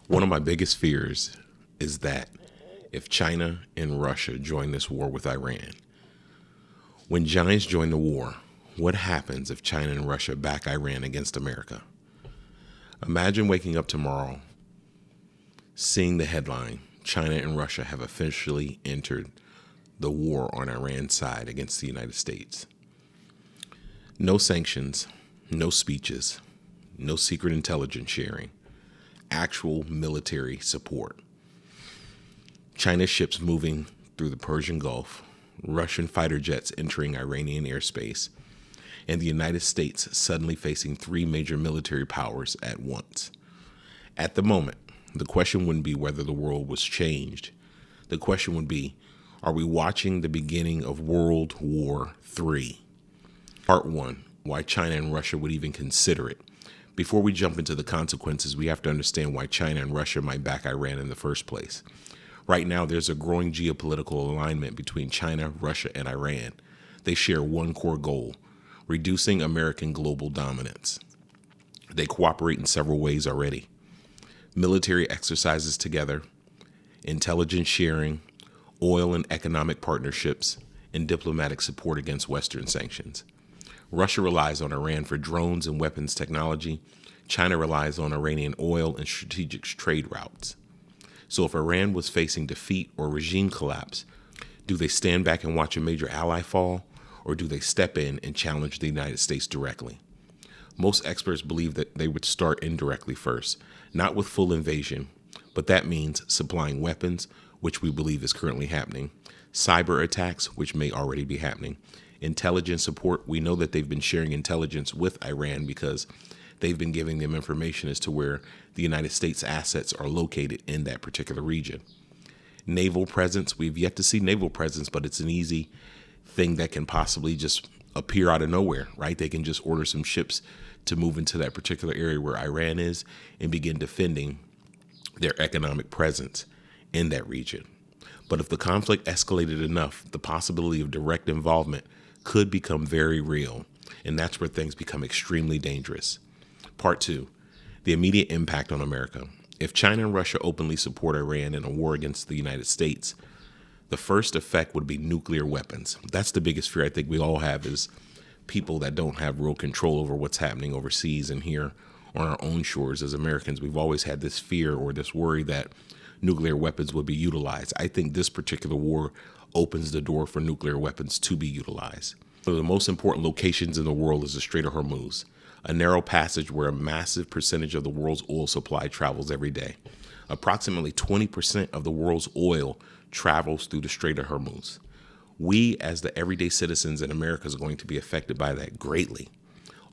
One of my biggest fears is that if China and Russia join this war with Iran, when giants join the war, what happens if China and Russia back Iran against America? Imagine waking up tomorrow, seeing the headline, China and Russia have officially entered the war on Iran's side against the United States. No sanctions, no speeches, no secret intelligence sharing, actual military support. China's ships moving through the Persian Gulf, Russian fighter jets entering Iranian airspace, and the United States suddenly facing three major military powers at once. At the moment, the question wouldn't be whether the world was changed. The question would be, are we watching the beginning of World War III? Part 1, why China and Russia would even consider it. Before we jump into the consequences, we have to understand why China and Russia might back Iran in the first place. Right now, there's a growing geopolitical alignment between China, Russia, and Iran. They share one core goal: reducing American global dominance. They cooperate in several ways already: military exercises together, intelligence sharing, oil and economic partnerships, and diplomatic support against Western sanctions. Russia relies on Iran for drones and weapons technology. China relies on Iranian oil and strategic trade routes. So if Iran was facing defeat or regime collapse, do they stand back and watch a major ally fall, or do they step in and challenge the United States directly? Most experts believe that they would start indirectly first, not with full invasion, but that means supplying weapons, which we believe is currently happening, cyber attacks, which may already be happening, intelligence support. We know that they've been sharing intelligence with Iran because they've been giving them information as to where the United States assets are located in that particular region. Naval presence, we've yet to see naval presence, but it's an easy thing that can possibly just appear out of nowhere, right? They can just order some ships to move into that particular area where Iran is and begin defending their economic presence in that region. But if the conflict escalated enough, the possibility of direct involvement could become very real, and that's where things become extremely dangerous. Part 2, the immediate impact on America. If China and Russia openly support Iran in a war against the United States, the first effect would be nuclear weapons. That's the biggest fear I think we all have, is people that don't have real control over what's happening overseas and here on our own shores. As Americans, we've always had this fear or this worry that nuclear weapons would be utilized. I think this particular war opens the door for nuclear weapons to be utilized. One of the most important locations in the world is the Strait of Hormuz, a narrow passage where a massive percentage of the world's oil supply travels every day. Approximately 20% of the world's oil travels through the Strait of Hormuz. We, as the everyday citizens in America, is going to be affected by that greatly.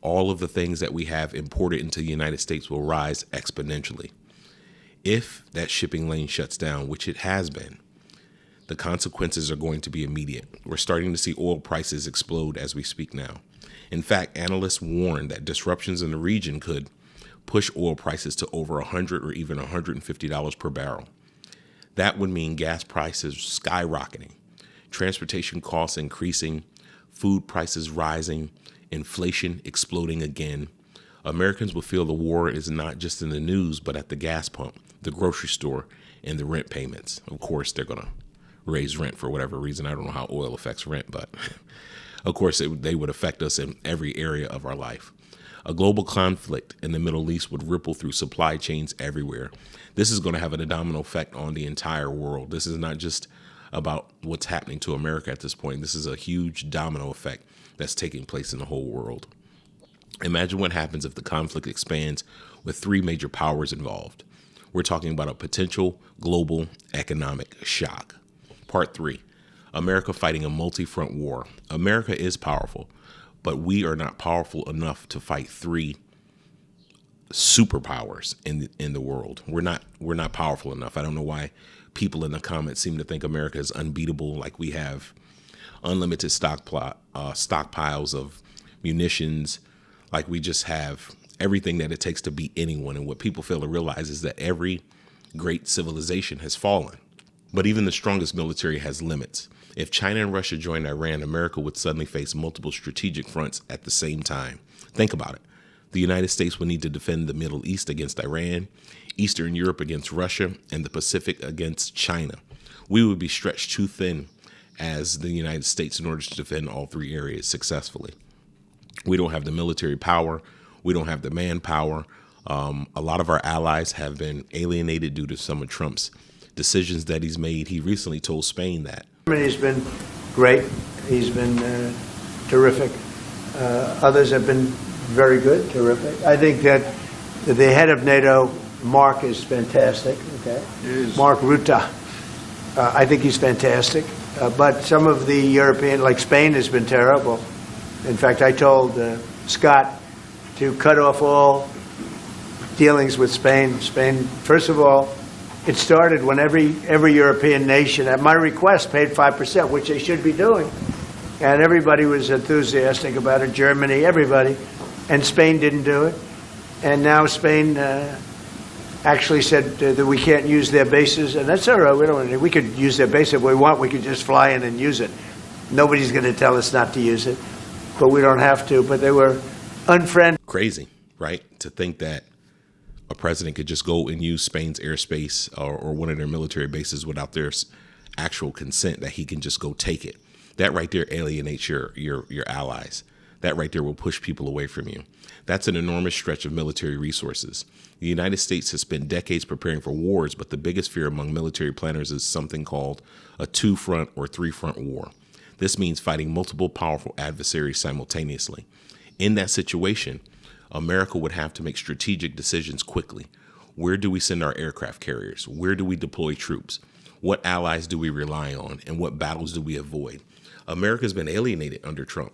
All of the things that we have imported into the United States will rise exponentially. If that shipping lane shuts down, which it has been, the consequences are going to be immediate. We're starting to see oil prices explode as we speak now. In fact, analysts warn that disruptions in the region could push oil prices to over $100 or even $150 per barrel. That would mean gas prices skyrocketing, transportation costs increasing, food prices rising, inflation exploding again. Americans will feel the war is not just in the news, but at the gas pump, the grocery store, and the rent payments. Of course, they're going to raise rent for whatever reason. I don't know how oil affects rent, but of course they would affect us in every area of our life. A global conflict in the Middle East would ripple through supply chains everywhere. This is going to have a domino effect on the entire world. This is not just about what's happening to America at this point. This is a huge domino effect that's taking place in the whole world. Imagine what happens if the conflict expands with three major powers involved. We're talking about a potential global economic shock. Part 3, America fighting a multi-front war. America is powerful, but we are not powerful enough to fight three superpowers in the world. We're not powerful enough. I don't know why people in the comments seem to think America is unbeatable, like we have unlimited stockpiles of munitions, like we just have everything that it takes to beat anyone. And what people fail to realize is that every great civilization has fallen. But even the strongest military has limits. If China and Russia joined Iran, America would suddenly face multiple strategic fronts at the same time. Think about it. The United States will need to defend the Middle East against Iran, Eastern Europe against Russia, and the Pacific against China. We would be stretched too thin as the United States in order to defend all three areas successfully. We don't have the military power. We don't have the manpower. A lot of our allies have been alienated due to some of Trump's decisions that he's made. He recently told Spain that. Germany's been great. He's been terrific. Others have been very good, terrific. I think that the head of NATO, Mark, is fantastic. Okay, Mark Rutte. I think he's fantastic. But some of the European, like Spain, has been terrible. In fact, I told Scott to cut off all dealings with Spain. Spain, first of all, it started when every European nation, at my request, paid 5%, which they should be doing. And everybody was enthusiastic about it, Germany, everybody. And Spain didn't do it. And now Spain actually said that we can't use their bases. And that's all right. We could use their base if we want. We could just fly in and use it. Nobody's going to tell us not to use it. But we don't have to. But they were unfriendly. Crazy, right? To think that a president could just go and use Spain's airspace or one of their military bases without their actual consent, that he can just go take it. That right there alienates your allies. That right there will push people away from you. That's an enormous stretch of military resources. The United States has spent decades preparing for wars, but the biggest fear among military planners is something called a two-front or three-front war. This means fighting multiple powerful adversaries simultaneously. In that situation, America would have to make strategic decisions quickly. Where do we send our aircraft carriers? Where do we deploy troops? What allies do we rely on? And what battles do we avoid? America's been alienated under Trump.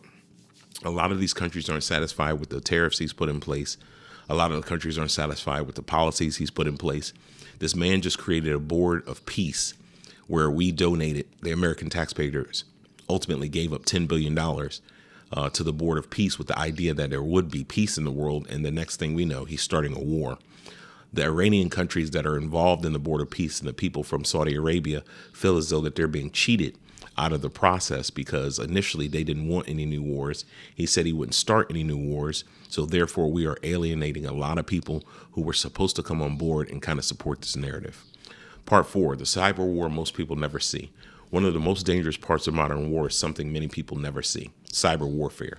A lot of these countries aren't satisfied with the tariffs he's put in place. A lot of the countries aren't satisfied with the policies he's put in place. This man just created a board of peace where we donated, the American taxpayers ultimately gave up $10 billion to the board of peace with the idea that there would be peace in the world. And the next thing we know, he's starting a war. The Iranian countries that are involved in the board of peace and the people from Saudi Arabia feel as though that they're being cheated out of the process because initially they didn't want any new wars. He said he wouldn't start any new wars. So therefore, we are alienating a lot of people who were supposed to come on board and kind of support this narrative. Part 4, the cyber war most people never see. One of the most dangerous parts of modern war is something many people never see: cyber warfare.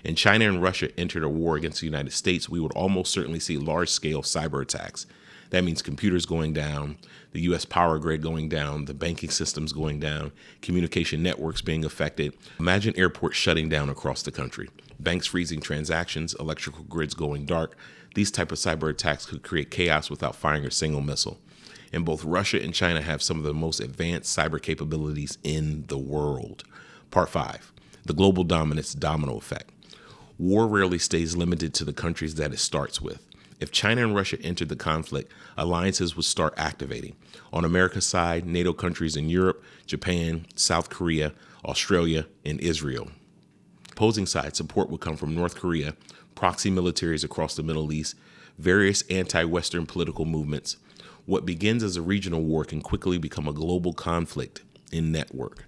And China and Russia entered a war against the United States, we would almost certainly see large-scale cyber attacks. That means computers going down, the U.S. power grid going down, the banking systems going down, communication networks being affected. Imagine airports shutting down across the country, banks freezing transactions, electrical grids going dark. These type of cyber attacks could create chaos without firing a single missile. And both Russia and China have some of the most advanced cyber capabilities in the world. Part 5, the global dominance domino effect. War rarely stays limited to the countries that it starts with. If China and Russia entered the conflict, alliances would start activating. On America's side, NATO countries in Europe, Japan, South Korea, Australia, and Israel. Opposing side support would come from North Korea, proxy militaries across the Middle East, various anti-Western political movements. What begins as a regional war can quickly become a global conflict in network.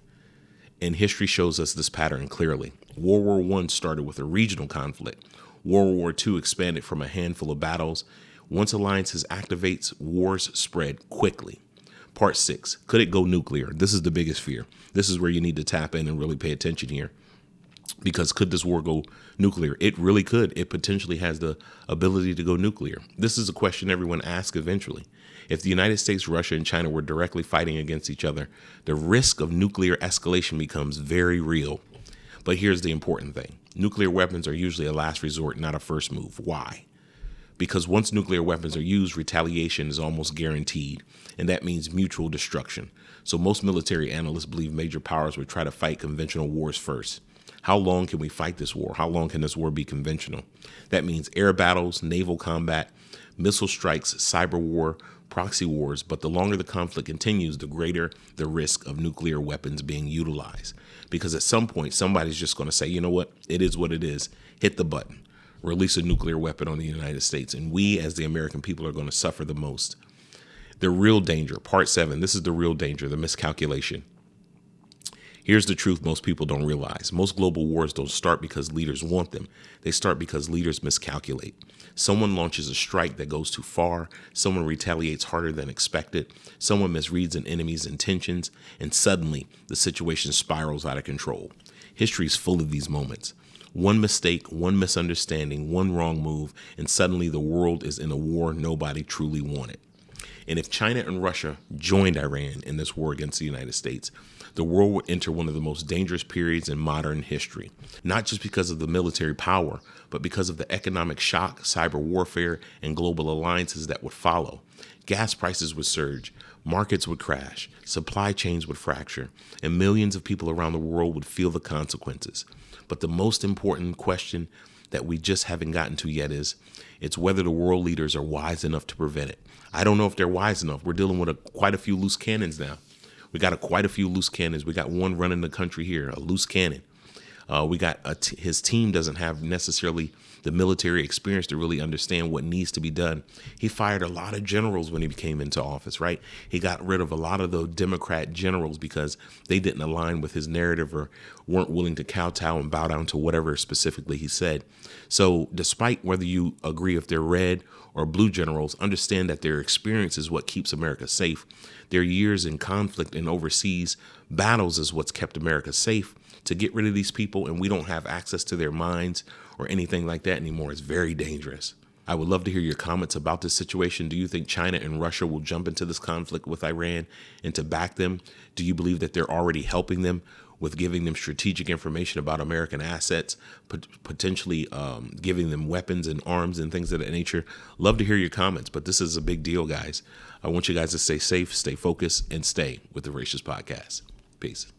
And history shows us this pattern clearly. World War I started with a regional conflict. World War II expanded from a handful of battles. Once alliances activates, wars spread quickly. Part 6, could it go nuclear? This is the biggest fear. This is where you need to tap in and really pay attention here. Because could this war go nuclear? It really could. It potentially has the ability to go nuclear. This is a question everyone asks eventually. If the United States, Russia, and China were directly fighting against each other, the risk of nuclear escalation becomes very real. But here's the important thing. Nuclear weapons are usually a last resort, not a first move. Why? Because once nuclear weapons are used, retaliation is almost guaranteed, and that means mutual destruction. So most military analysts believe major powers would try to fight conventional wars first. How long can we fight this war? How long can this war be conventional? That means air battles, naval combat, missile strikes, cyber war, proxy wars, but the longer the conflict continues, the greater the risk of nuclear weapons being utilized. Because at some point, somebody's just going to say, you know what, it is what it is, hit the button, release a nuclear weapon on the United States, and we as the American people are going to suffer the most. The real danger, part 7, this is the real danger, the miscalculation. Here's the truth most people don't realize. Most global wars don't start because leaders want them. They start because leaders miscalculate. Someone launches a strike that goes too far. Someone retaliates harder than expected. Someone misreads an enemy's intentions. And suddenly, the situation spirals out of control. History is full of these moments. One mistake, one misunderstanding, one wrong move, and suddenly the world is in a war nobody truly wanted. And if China and Russia joined Iran in this war against the United States, the world would enter one of the most dangerous periods in modern history, not just because of the military power, but because of the economic shock, cyber warfare, and global alliances that would follow. Gas prices would surge, markets would crash, supply chains would fracture, and millions of people around the world would feel the consequences. But the most important question that we just haven't gotten to yet is, it's whether the world leaders are wise enough to prevent it. I don't know if they're wise enough. We're dealing with quite a few loose cannons now. We got quite a few loose cannons. We got one running the country here, a loose cannon. We got his team doesn't have necessarily the military experience to really understand what needs to be done. He fired a lot of generals when he came into office, right? He got rid of a lot of the Democrat generals because they didn't align with his narrative or weren't willing to kowtow and bow down to whatever specifically he said. So despite whether you agree if they're red or blue generals, understand that their experience is what keeps America safe. Their years in conflict and overseas battles is what's kept America safe. To get rid of these people and we don't have access to their minds or anything like that anymore is very dangerous. I would love to hear your comments about this situation. Do you think China and Russia will jump into this conflict with Iran and to back them? Do you believe that they're already helping them with giving them strategic information about American assets, potentially giving them weapons and arms and things of that nature? Love to hear your comments, but this is a big deal, guys. I want you guys to stay safe, stay focused, and stay with the Voracious Podcast. Peace.